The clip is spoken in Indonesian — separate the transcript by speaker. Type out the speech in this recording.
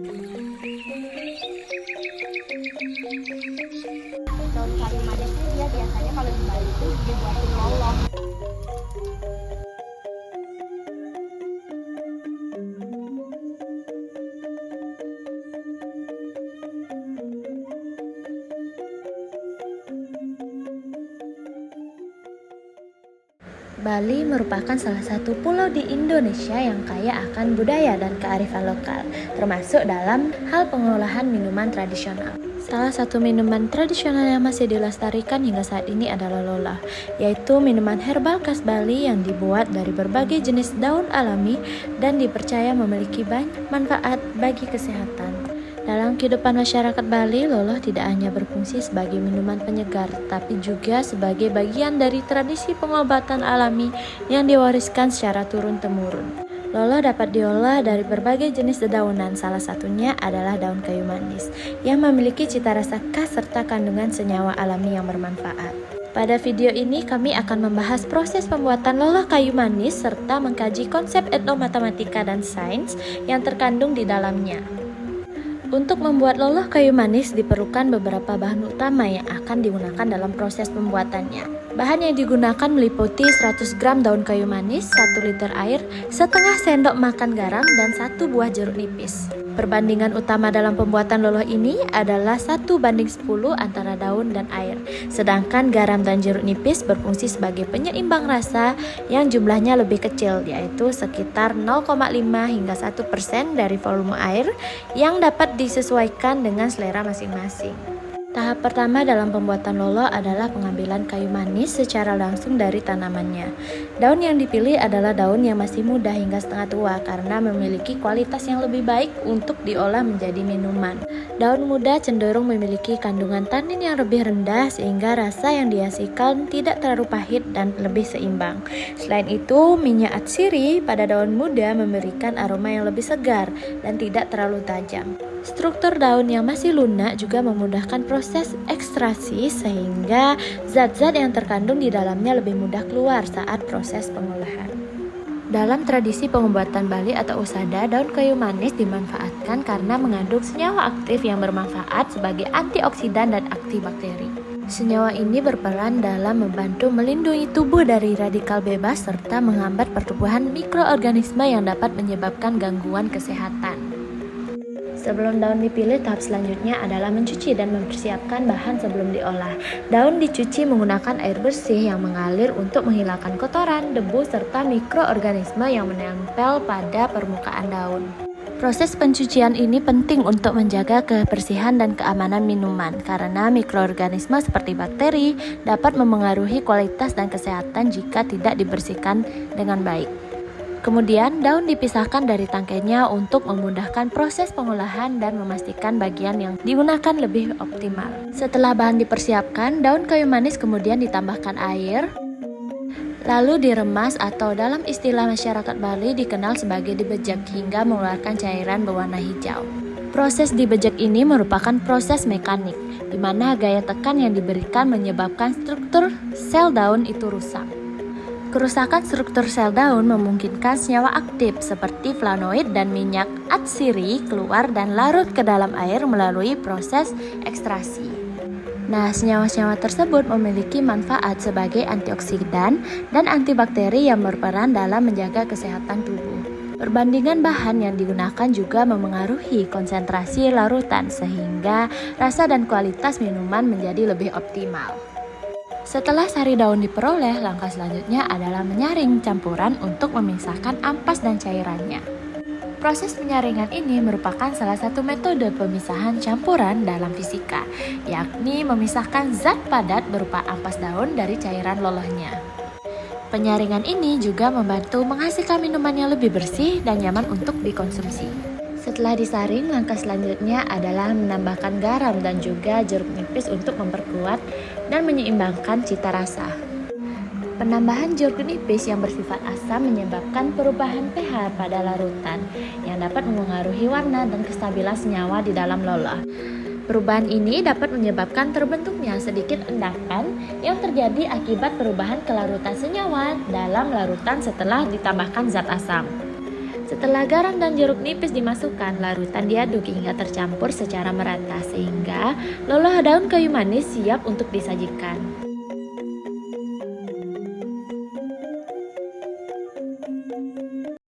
Speaker 1: Daun kayu manis ini dia biasanya kalau di Bali itu dibuatin loloh.
Speaker 2: Bali merupakan salah satu pulau di Indonesia yang kaya akan budaya dan kearifan lokal, termasuk dalam hal pengolahan minuman tradisional. Salah satu minuman tradisional yang masih dilestarikan hingga saat ini adalah lolah, yaitu minuman herbal khas Bali yang dibuat dari berbagai jenis daun alami dan dipercaya memiliki banyak manfaat bagi kesehatan. Dalam kehidupan masyarakat Bali, loloh tidak hanya berfungsi sebagai minuman penyegar, tapi juga sebagai bagian dari tradisi pengobatan alami yang diwariskan secara turun-temurun. Loloh dapat diolah dari berbagai jenis dedaunan, salah satunya adalah daun kayu manis, yang memiliki cita rasa khas serta kandungan senyawa alami yang bermanfaat. Pada video ini kami akan membahas proses pembuatan loloh kayu manis serta mengkaji konsep etnomatematika dan sains yang terkandung di dalamnya. Untuk membuat loloh kayu manis diperlukan beberapa bahan utama yang akan digunakan dalam proses pembuatannya. Bahan yang digunakan meliputi 100 gram daun kayu manis, 1 liter air, setengah sendok makan garam, dan 1 buah jeruk nipis. Perbandingan utama dalam pembuatan loloh ini adalah 1:10 antara daun dan air. Sedangkan garam dan jeruk nipis berfungsi sebagai penyeimbang rasa yang jumlahnya lebih kecil, yaitu sekitar 0,5 hingga 1% dari volume air yang dapat disesuaikan dengan selera masing-masing. Tahap pertama dalam pembuatan loloh adalah pengambilan kayu manis secara langsung dari tanamannya. Daun yang dipilih adalah daun yang masih muda hingga setengah tua karena memiliki kualitas yang lebih baik untuk diolah menjadi minuman. Daun muda cenderung memiliki kandungan tanin yang lebih rendah sehingga rasa yang dihasilkan tidak terlalu pahit dan lebih seimbang. Selain itu, minyak atsiri pada daun muda memberikan aroma yang lebih segar dan tidak terlalu tajam. Struktur daun yang masih lunak juga memudahkan proses ekstraksi sehingga zat-zat yang terkandung di dalamnya lebih mudah keluar saat proses pengolahan. Dalam tradisi pengobatan Bali atau usada, daun kayu manis dimanfaatkan karena mengandung senyawa aktif yang bermanfaat sebagai antioksidan dan antibakteri. Senyawa ini berperan dalam membantu melindungi tubuh dari radikal bebas serta menghambat pertumbuhan mikroorganisme yang dapat menyebabkan gangguan kesehatan. Sebelum daun dipilih, tahap selanjutnya adalah mencuci dan mempersiapkan bahan sebelum diolah. Daun dicuci menggunakan air bersih yang mengalir untuk menghilangkan kotoran, debu, serta mikroorganisme yang menempel pada permukaan daun. Proses pencucian ini penting untuk menjaga kebersihan dan keamanan minuman karena mikroorganisme seperti bakteri dapat memengaruhi kualitas dan kesehatan jika tidak dibersihkan dengan baik. Kemudian daun dipisahkan dari tangkainya untuk memudahkan proses pengolahan dan memastikan bagian yang digunakan lebih optimal. Setelah bahan dipersiapkan, daun kayu manis kemudian ditambahkan air, lalu diremas atau dalam istilah masyarakat Bali dikenal sebagai dibejek hingga mengeluarkan cairan berwarna hijau. Proses dibejek ini merupakan proses mekanik, di mana gaya tekan yang diberikan menyebabkan struktur sel daun itu rusak. Kerusakan struktur sel daun memungkinkan senyawa aktif seperti flavonoid dan minyak atsiri keluar dan larut ke dalam air melalui proses ekstraksi. Nah, senyawa-senyawa tersebut memiliki manfaat sebagai antioksidan dan antibakteri yang berperan dalam menjaga kesehatan tubuh. Perbandingan bahan yang digunakan juga memengaruhi konsentrasi larutan sehingga rasa dan kualitas minuman menjadi lebih optimal. Setelah sari daun diperoleh, langkah selanjutnya adalah menyaring campuran untuk memisahkan ampas dan cairannya. Proses penyaringan ini merupakan salah satu metode pemisahan campuran dalam fisika, yakni memisahkan zat padat berupa ampas daun dari cairan lolohnya. Penyaringan ini juga membantu menghasilkan minuman yang lebih bersih dan nyaman untuk dikonsumsi. Setelah disaring, langkah selanjutnya adalah menambahkan garam dan juga jeruk nipis untuk memperkuat dan menyeimbangkan cita rasa. Penambahan jeruk nipis yang bersifat asam menyebabkan perubahan pH pada larutan yang dapat mempengaruhi warna dan kestabilan senyawa di dalam loloh. Perubahan ini dapat menyebabkan terbentuknya sedikit endapan yang terjadi akibat perubahan kelarutan senyawa dalam larutan setelah ditambahkan zat asam. Setelah garam dan jeruk nipis dimasukkan, larutan diaduk hingga tercampur secara merata sehingga loloh daun kayu manis siap untuk disajikan.